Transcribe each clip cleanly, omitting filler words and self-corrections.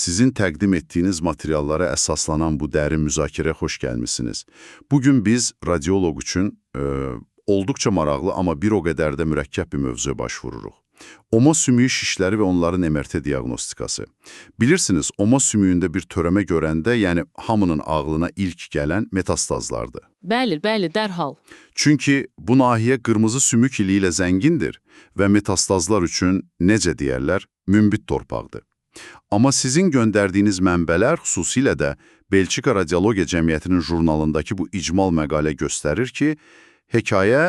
Sizin təqdim etdiyiniz materiallara əsaslanan bu dərin müzakirəyə xoş gəlmisiniz. Bugün biz radioloq üçün olduqca maraqlı, amma bir o qədər də mürəkkəb bir mövzuya başvururuq. Oma sümüyü şişləri və onların MRT diaqnostikası. Bilirsiniz, oma sümüyündə bir törəmə görəndə, yəni hamının ağlına ilk gələn metastazlardır. Bəli, dərhal. Çünki bu nahiyə qırmızı sümük ili ilə zəngindir və metastazlar üçün, necə deyərlər, münbit torpaqdır. Amma sizin göndərdiyiniz mənbələr, xüsusilə də Belçika Radiologiya Cəmiyyətinin jurnalındakı bu icmal məqalə göstərir ki, hekayə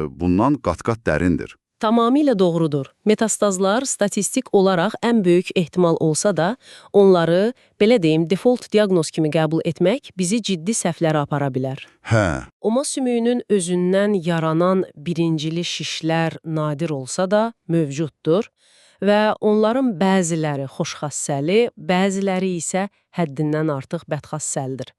bundan qat-qat dərindir. Tamamilə doğrudur. Metastazlar statistik olaraq ən böyük ehtimal olsa da, onları, belə deyim, default diaqnoz kimi qəbul etmək bizi ciddi səhvlərə apara bilər. Oma sümüyünün özündən yaranan birincili şişlər nadir olsa da mövcuddur və onların bəziləri xoşxassəli, bəziləri isə həddindən artıq bədxassəldir.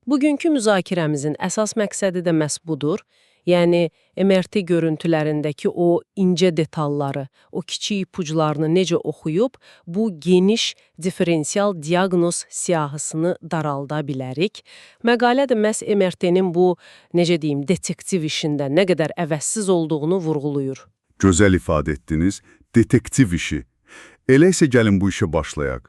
Bugünkü müzakirəmizin əsas məqsədi də məhz budur. Yəni, MRT görüntülərindəki o incə detalları, o kiçik ipuclarını necə oxuyub, bu geniş diferensial diaqnoz siyahısını daralda bilərik. Məqalə də məhz MRT-nin bu, necə deyim, detektiv işində nə qədər əvəzsiz olduğunu vurğulayır. Gözəl ifadə etdiniz, detektiv işi. Elə isə gəlin bu işə başlayaq.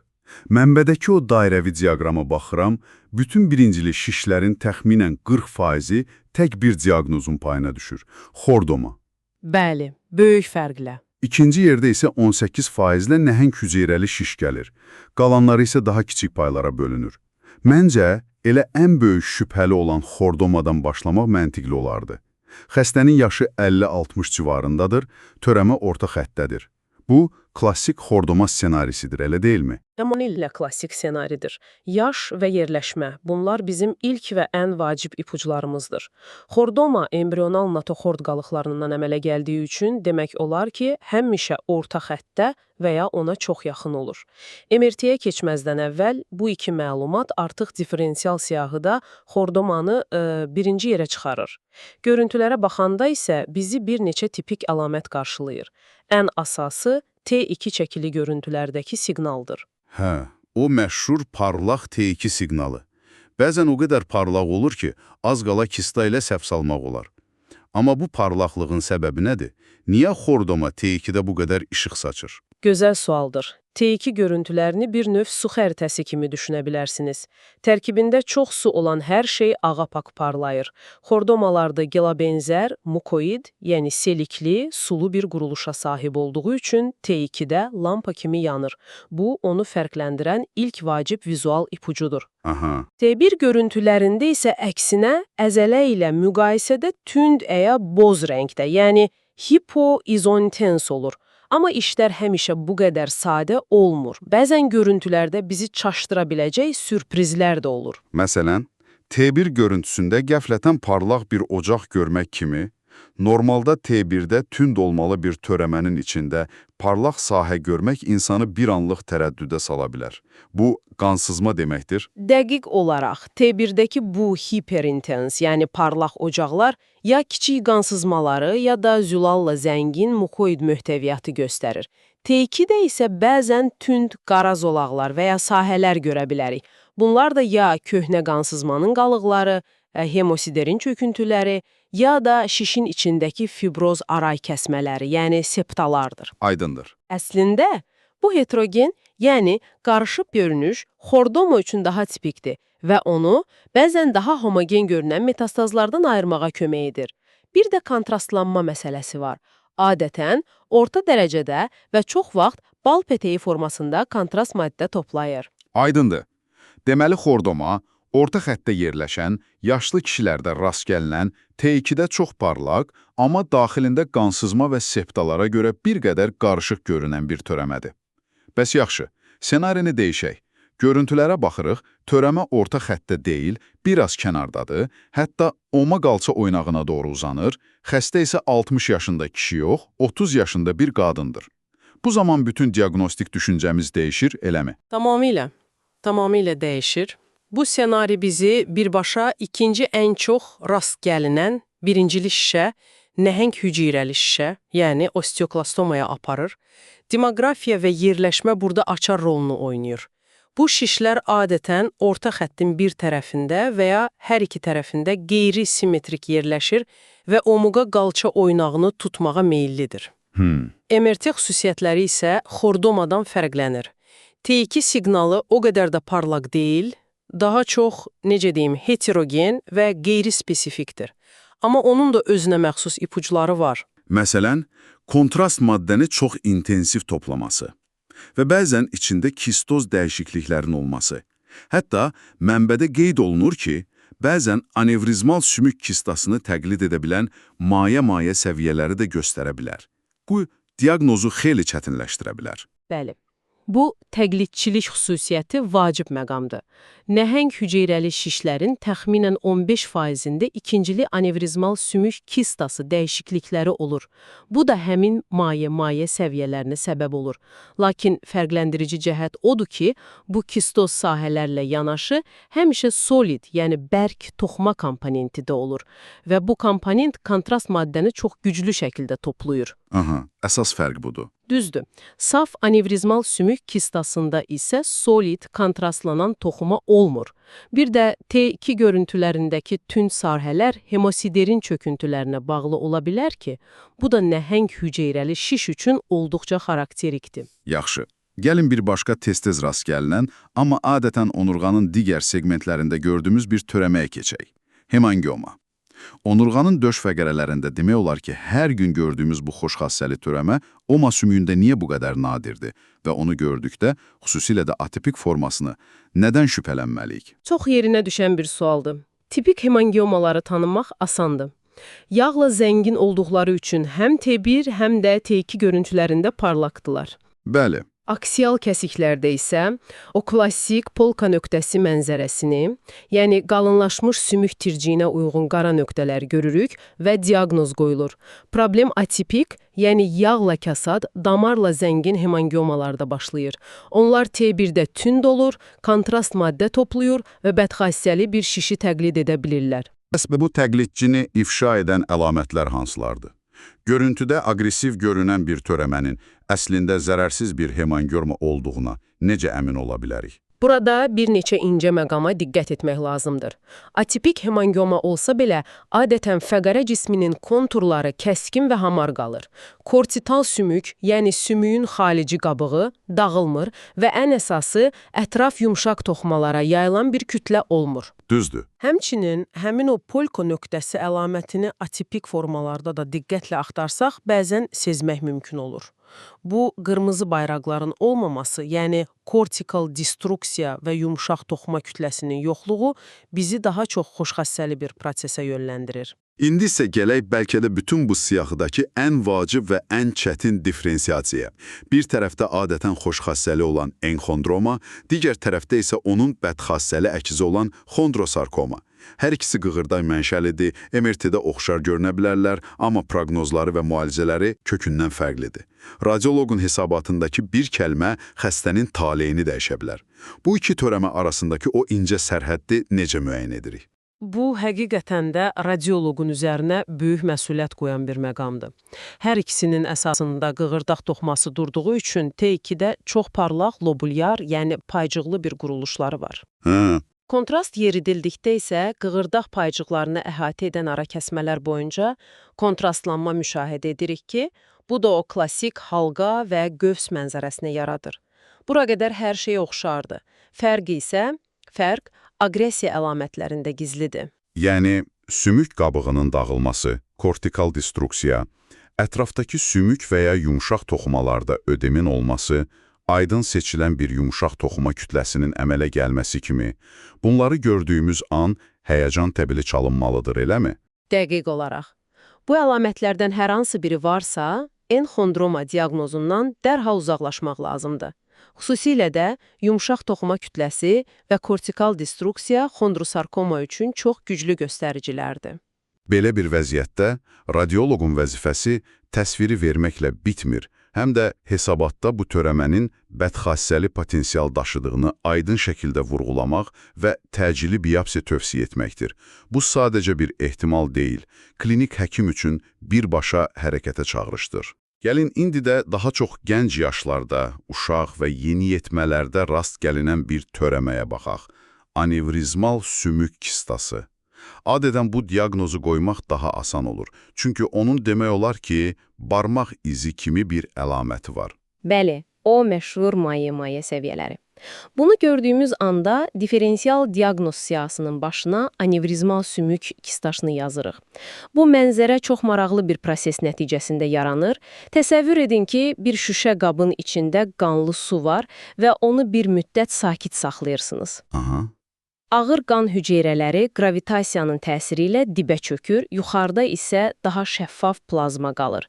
Mənbədəki o dairəvi diaqrama baxıram, bütün birincili şişlərin təxminən 40%-i tək bir diaqnozun payına düşür. Xordoma. Bəli, böyük fərqlə. İkinci yerdə isə 18%-lə nəhəng hüceyrəli şiş gəlir. Qalanları isə daha kiçik paylara bölünür. Məncə, elə ən böyük şübhəli olan xordomadan başlamaq məntiqli olardı. Xəstənin yaşı 50-60 civarındadır, törəmə orta xəttədir. Bu, klassik xordoma ssenarisidir, elə deyilmi? Tamamilə klassik ssenaridir. Yaş və yerləşmə, bunlar bizim ilk və ən vacib ipuclarımızdır. Xordoma embrional notoxord qalıqlarından əmələ gəldiyi üçün demək olar ki, həmişə orta xəttdə və ya ona çox yaxın olur. MRT-yə keçməzdən əvvəl bu iki məlumat artıq diferensial siyahıda xordomanı birinci yerə çıxarır. Görüntülərə baxanda isə bizi bir neçə tipik əlamət qarşılayır. Ən asası T2 çəkili görüntülərdəki siqnaldır. O məşhur parlaq T2 siqnalı. Bəzən o qədər parlaq olur ki, az qala kista ilə səhv salmaq olar. Amma bu parlaqlığın səbəbi nədir? Niyə xordoma T2-də bu qədər işıq saçır? Gözəl sualdır. T2 görüntülərini bir növ su xəritəsi kimi düşünə bilərsiniz. Tərkibində çox su olan hər şey ağapak parlayır. Xordomalarda gelabənzər, mukoid, yəni selikli, sulu bir quruluşa sahib olduğu üçün T2-də lampa kimi yanır. Bu, onu fərqləndirən ilk vacib vizual ipucudur. T1 görüntülərində isə əksinə əzələ ilə müqayisədə tünd əya boz rəngdə, yəni hipoizotens olur. Amma işlər həmişə bu qədər sadə olmur. Bəzən görüntülərdə bizi çaşdıra biləcək sürprizlər də olur. Məsələn, T1 görüntüsündə qəflətən parlaq bir ocaq görmək kimi, normalda T1-də tünd olmalı bir törəmənin içində parlaq sahə görmək insanı bir anlıq tərəddüdə sala bilər. Bu, qansızma deməkdir. Dəqiq olaraq, T1-dəki bu hiperintens, yəni parlaq ocaqlar, ya kiçik qansızmaları, ya da zülalla zəngin mukoid möhtəviyyatı göstərir. T2-də isə bəzən tünd qara zolaqlar və ya sahələr görə bilərik. Bunlar da ya köhnə qansızmanın qalıqları, hemosiderin çöküntüləri, ya da şişin içindəki fibroz aray kəsmələri, yəni septalardır. Aydındır. Əslində, bu heterogen, yəni qarışıq görünüş, xordoma üçün daha tipikdir və onu bəzən daha homogen görünən metastazlardan ayırmağa kömək edir. Bir də kontrastlanma məsələsi var. Adətən, orta dərəcədə və çox vaxt bal peteyi formasında kontrast maddə toplayır. Aydındır. Deməli, xordoma, orta xəttdə yerləşən, yaşlı kişilərdə rast gəlinən, T2-də çox parlaq, amma daxilində qansızma və septalara görə bir qədər qarışıq görünən bir törəmədir. Bəs yaxşı, senarini dəyişək. Görüntülərə baxırıq, törəmə orta xəttdə deyil, biraz kənardadır, hətta oma qalça oynağına doğru uzanır, xəstə isə 60 yaşında kişi yox, 30 yaşında bir qadındır. Bu zaman bütün diaqnostik düşüncəmiz dəyişir, eləmi? Tamamilə dəyişir. Bu senari bizi birbaşa ikinci ən çox rast gəlinən birincili şişə, nəhəng hüceyrəli şişə, yəni osteoklastomaya aparır. Demografiya və yerləşmə burada açar rolunu oynayır. Bu şişlər adətən orta xəttin bir tərəfində və ya hər iki tərəfində qeyri-simmetrik yerləşir və omuqa qalça oynağını tutmağa meyillidir. MRT xüsusiyyətləri isə xordomadan fərqlənir. T2 siqnalı o qədər də parlaq deyil, daha çox, necə deyim, heterogen və qeyri-spesifikdir. Amma onun da özünə məxsus ipuçları var. Məsələn, kontrast maddəni çox intensiv toplaması və bəzən içində kistoz dəyişikliklərin olması. Hətta mənbədə qeyd olunur ki, bəzən anevrizmal sümük kistasını təqlid edə bilən maye səviyyələri də göstərə bilər. Bu, diaqnozu xeyli çətinləşdirə bilər. Bəli. Bu, təqlidçilik xüsusiyyəti vacib məqamdır. Nəhəng hüceyrəli şişlərin təxminən 15%-də ikincili anevrizmal sümük kistası dəyişiklikləri olur. Bu da həmin maye səviyyələrinə səbəb olur. Lakin fərqləndirici cəhət odur ki, bu kistoz sahələrlə yanaşı həmişə solid, yəni bərk toxuma komponenti də olur və bu komponent kontrast maddəni çox güclü şəkildə toplayır. Aha, əsas fərq budur. Düzdür. Saf anevrizmal sümük kistasında isə solid, kontrastlanan toxuma olmur. Bir də T2 görüntülərindəki tünd sahələr hemosiderin çöküntülərinə bağlı ola bilər ki, bu da nəhəng hüceyrəli şiş üçün olduqca xarakterikdir. Yaxşı. Gəlin bir başqa tez-tez rast gəlinən, amma adətən onurğanın digər segmentlərində gördüyümüz bir törəməyə keçək. Hemangioma. Onurğanın döş fəqərələrində demək olar ki, hər gün gördüyümüz bu xoşxassəli törəmə oma sümüyündə niyə bu qədər nadirdir və onu gördükdə, xüsusilə də atipik formasını nədən şübhələnməliyik? Çox yerinə düşən bir sualdır. Tipik hemangiomaları tanımaq asandır. Yağla zəngin olduqları üçün həm T1, həm də T2 görüntülərində parlaqdılar. Bəli. Aksial kəsiklərdə isə o klassik polka nöqtəsi mənzərəsini, yəni qalınlaşmış sümük tirciyinə uyğun qara nöqtələr görürük və diaqnoz qoyulur. Problem atipik, yəni yağla kasad, damarla zəngin hemangiomalarda başlayır. Onlar T1-də tünd olur, kontrast maddə toplayır və bədxassəli bir şişi təqlid edə bilirlər. Bəs bu təqlidçini ifşa edən əlamətlər hansılardır? Görüntüdə aqressiv görünən bir törəmənin əslində zərərsiz bir hemangioma olduğuna necə əmin ola bilərik? Burada bir neçə incə məqama diqqət etmək lazımdır. Atipik hemangioma olsa belə, adətən fəqərə cisminin konturları kəskin və hamar qalır. Kortital sümük, yəni sümüyün xarici qabığı, dağılmır və ən əsası, ətraf yumşaq toxumalara yayılan bir kütlə olmur. Düzdür. Həmçinin, həmin o polka nöqtəsi əlamətini atipik formalarda da diqqətlə axtarsaq, bəzən sezmək mümkün olur. Bu, qırmızı bayraqların olmaması, yəni kortikal destruksiya və yumşaq toxuma kütləsinin yoxluğu bizi daha çox xoşxassəli bir prosesə yönləndirir. İndi isə gələk bəlkə də bütün bu siyahıdakı ən vacib və ən çətin diferensiyasiyaya. Bir tərəfdə adətən xoşxassəli olan enxondroma, digər tərəfdə isə onun bədxassəli əkizi olan xondrosarkoma. Hər ikisi qığırday mənşəlidir, MRT-də oxşar görünə bilərlər, amma proqnozları və müalicələri kökündən fərqlidir. Radioloqun hesabatındakı bir kəlmə xəstənin taleyini dəyişə bilər. Bu iki törəmə arasındakı o incə sərhəddi necə müəyyən edirik? Bu, həqiqətən də radioloqun üzərinə böyük məsuliyyət qoyan bir məqamdır. Hər ikisinin əsasında qığırdaq toxuması durduğu üçün T2-də çox parlaq lobulyar, yəni paycıqlı bir quruluşları var. Kontrast yeridildikdə isə qığırdaq paycıqlarını əhatə edən ara kəsmələr boyunca kontrastlanma müşahidə edirik ki, bu da o klassik halqa və qövs mənzərəsini yaradır. Bura qədər hər şey oxşardı. Fərq aqressiya əlamətlərində gizlidir. Yəni, sümük qabığının dağılması, kortikal destruksiya, ətrafdakı sümük və ya yumşaq toxumalarda ödemin olması, aydın seçilən bir yumşaq toxuma kütləsinin əmələ gəlməsi kimi, bunları gördüyümüz an həyəcan təbili çalınmalıdır, eləmi? Dəqiq olaraq. Bu əlamətlərdən hər hansı biri varsa, enxondroma diaqnozundan dərhal uzaqlaşmaq lazımdır. Xüsusilə də yumşaq toxuma kütləsi və kortikal destruksiya xondrosarkoma üçün çox güclü göstəricilərdir. Belə bir vəziyyətdə radioloqun vəzifəsi təsviri verməklə bitmir, həm də hesabatda bu törəmənin bədxassəli potensial daşıdığını aydın şəkildə vurğulamaq və təcili biopsiya tövsiyə etməkdir. Bu sadəcə bir ehtimal deyil, klinik həkim üçün birbaşa hərəkətə çağırışdır. Gəlin indi də daha çox gənc yaşlarda, uşaq və yeniyetmələrdə rast gəlinən bir törəməyə baxaq. Anevrizmal sümük kistası. Adətən bu diaqnozu qoymaq daha asan olur. Çünki onun demək olar ki, barmaq izi kimi bir əlaməti var. Bəli, o məşhur maye səviyyələri. Bunu gördüyümüz anda diferensial diaqnoz siyahısının başına anevrizmal sümük kistaşını yazırıq. Bu mənzərə çox maraqlı bir proses nəticəsində yaranır. Təsəvvür edin ki, bir şüşə qabın içində qanlı su var və onu bir müddət sakit saxlayırsınız. Aha. Ağır qan hüceyrələri gravitasiyanın təsiri ilə dibə çökür, yuxarıda isə daha şəffaf plazma qalır.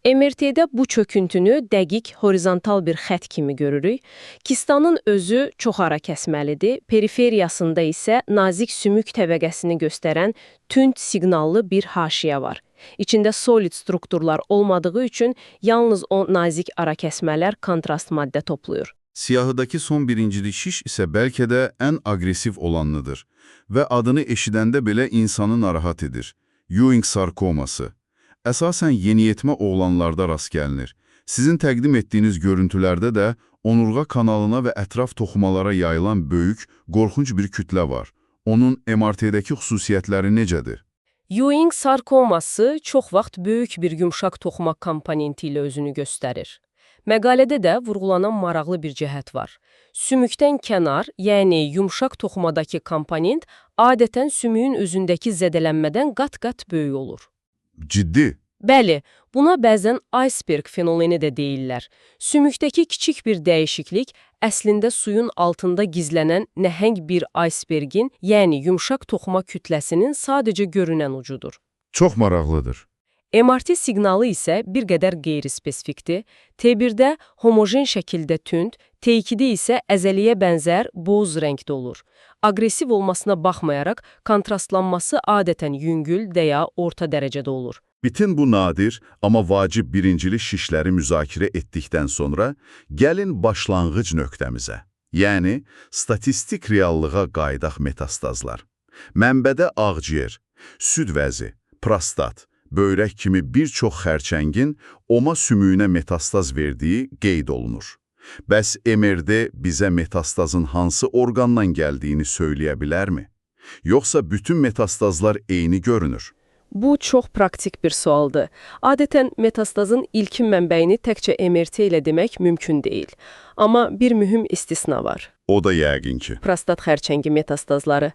MRT-də bu çöküntünü dəqiq horizontal bir xətt kimi görürük. Kistanın özü çox ara kəsməlidir, periferiyasında isə nazik sümük təbəqəsini göstərən tünd siqnallı bir haşiyə var. İçində solid strukturlar olmadığı üçün yalnız o nazik ara kəsmələr kontrast maddə toplayır. Siyahıdakı son birincili şiş isə bəlkə də ən aqressiv olanıdır və adını eşidəndə belə insanı narahat edir. Ewing sarkoması. Əsasən yeniyetmə oğlanlarda rast gəlinir. Sizin təqdim etdiyiniz görüntülərdə də onurğa kanalına və ətraf toxumalara yayılan böyük, qorxunc bir kütlə var. Onun MRT-dəki xüsusiyyətləri necədir? Ewing sarkoması çox vaxt böyük bir yumşaq toxuma komponenti ilə özünü göstərir. Məqalədə də vurğulanan maraqlı bir cəhət var. Sümükdən kənar, yəni yumşaq toxumadakı komponent adətən sümüyün özündəki zədələnmədən qat-qat böyük olur. Ciddi. Bəli, buna bəzən iceberg fenomeni də deyirlər. Sümükdəki kiçik bir dəyişiklik əslində suyun altında gizlənən nəhəng bir icebergin, yəni yumşaq toxuma kütləsinin sadəcə görünən ucudur. Çox maraqlıdır. MRT siqnalı isə bir qədər qeyri-spesifikdir. T1-də homojen şəkildə tünd, T2-də isə əzəliyə bənzər boz rəngdə olur. Aqressiv olmasına baxmayaraq, kontrastlanması adətən yüngül və ya orta dərəcədə olur. Bütün bu nadir, amma vacib birincili şişləri müzakirə etdikdən sonra, gəlin başlanğıc nöqtəmizə, yəni statistik reallığa qayıdaq metastazlar. Mənbədə ağciyər, süd vəzi, prostat, böyrək kimi bir çox xərçəngin oma sümüyünə metastaz verdiyi qeyd olunur. Bəs MRT bizə metastazın hansı orqandan gəldiyini söyləyə bilərmi? Yoxsa bütün metastazlar eyni görünür? Bu çox praktik bir sualdır. Adətən metastazın ilkin mənbəyini təkcə MRT ilə demək mümkün deyil. Amma bir mühüm istisna var. O da yəqin ki. Prostat xərçəngi metastazları.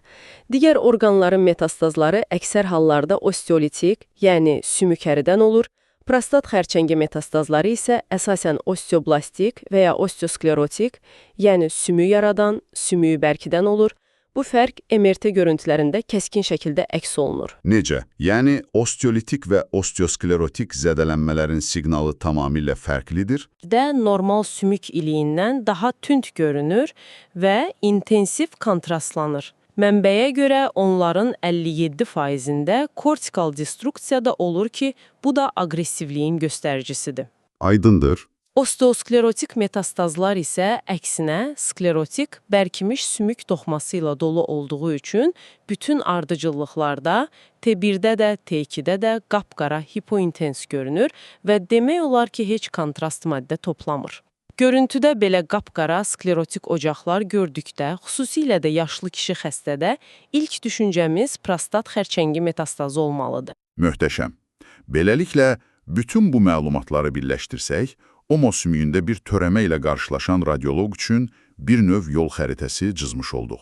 Digər orqanların metastazları əksər hallarda osteolitik, yəni sümükəridən olur. Prostat xərçəngi metastazları isə əsasən osteoblastik və ya osteosklerotik, yəni sümük yaradan, sümüyü bərkidən olur. Bu fərq MRT görüntülərində kəskin şəkildə əks olunur. Necə? Yəni osteolitik və osteosklerotik zədələnmələrin siqnalı tamamilə fərqlidir? Normal sümük iliyindən daha tünd görünür və intensiv kontrastlanır. Mənbəyə görə onların 57%-də kortikal destruksiyada olur ki, bu da aqressivliyin göstəricisidir. Aydındır. Osteosklerotik metastazlar isə əksinə sklerotik, bərkimiş sümük toxuması ilə dolu olduğu üçün bütün ardıcıllıqlarda T1-də də, T2-də də qapqara hipointens görünür və demək olar ki, heç kontrast maddə toplamır. Görüntüdə belə qapqara sklerotik ocaqlar gördükdə, xüsusilə də yaşlı kişi xəstədə ilk düşüncəmiz prostat xərçəngi metastazı olmalıdır. Möhtəşəm. Beləliklə, bütün bu məlumatları birləşdirsək, oma sümüyündə bir törəmə ilə qarşılaşan radioloq üçün bir növ yol xəritəsi cızmış olduq.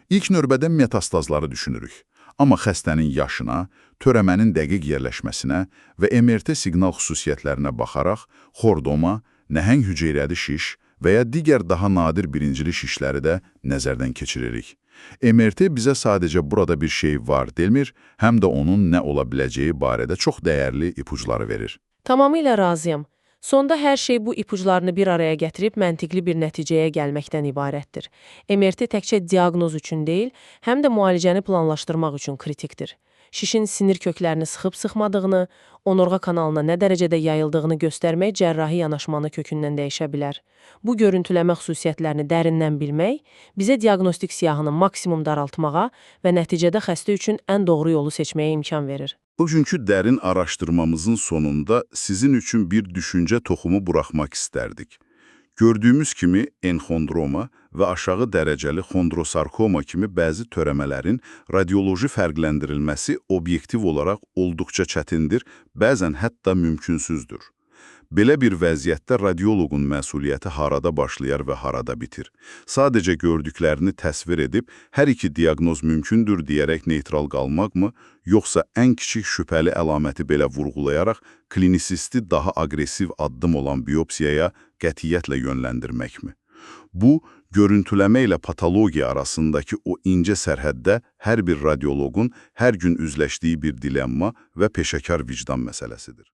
İlk növbədə metastazları düşünürük. Amma xəstənin yaşına, törəmənin dəqiq yerləşməsinə və MRT siqnal xüsusiyyətlərinə baxaraq xordoma, nəhəng hüceyrəli şiş və ya digər daha nadir birincili şişləri də nəzərdən keçiririk. MRT bizə sadəcə burada bir şey var demir, həm də onun nə ola biləcəyi barədə çox dəyərli ipuçları verir. Tamamilə razıyam. Sonda hər şey bu ipuçlarını bir araya gətirib məntiqli bir nəticəyə gəlməkdən ibarətdir. MRT təkcə diaqnoz üçün deyil, həm də müalicəni planlaşdırmaq üçün kritikdir. şişin sinir köklərini sıxıb-sıxmadığını, onurğa kanalına nə dərəcədə yayıldığını göstərmək cərrahi yanaşmanı kökündən dəyişə bilər. Bu görüntüləmə xüsusiyyətlərini dərindən bilmək bizə diaqnostik siyahını maksimum daraltmağa və nəticədə xəstə üçün ən doğru yolu seçməyə imkan verir. Bugünkü dərin araşdırmamızın sonunda sizin üçün bir düşüncə toxumu buraxmaq istərdik. Gördüyümüz kimi enxondroma və aşağı dərəcəli xondrosarkoma kimi bəzi törəmələrin radioloji fərqləndirilməsi obyektiv olaraq olduqca çətindir, bəzən hətta mümkünsüzdür. Belə bir vəziyyətdə radioloqun məsuliyyəti harada başlayar və harada bitir. Sadəcə gördüklərini təsvir edib, hər iki diaqnoz mümkündür deyərək neytral qalmaqmı, yoxsa ən kiçik şübhəli əlaməti belə vurğulayaraq klinisisti daha aqressiv addım olan biopsiyaya qətiyyətlə yönləndirməkmi? Bu, görüntüləmə ilə patologiya arasındakı o incə sərhəddə hər bir radioloqun hər gün üzləşdiyi bir dilemma və peşəkar vicdan məsələsidir.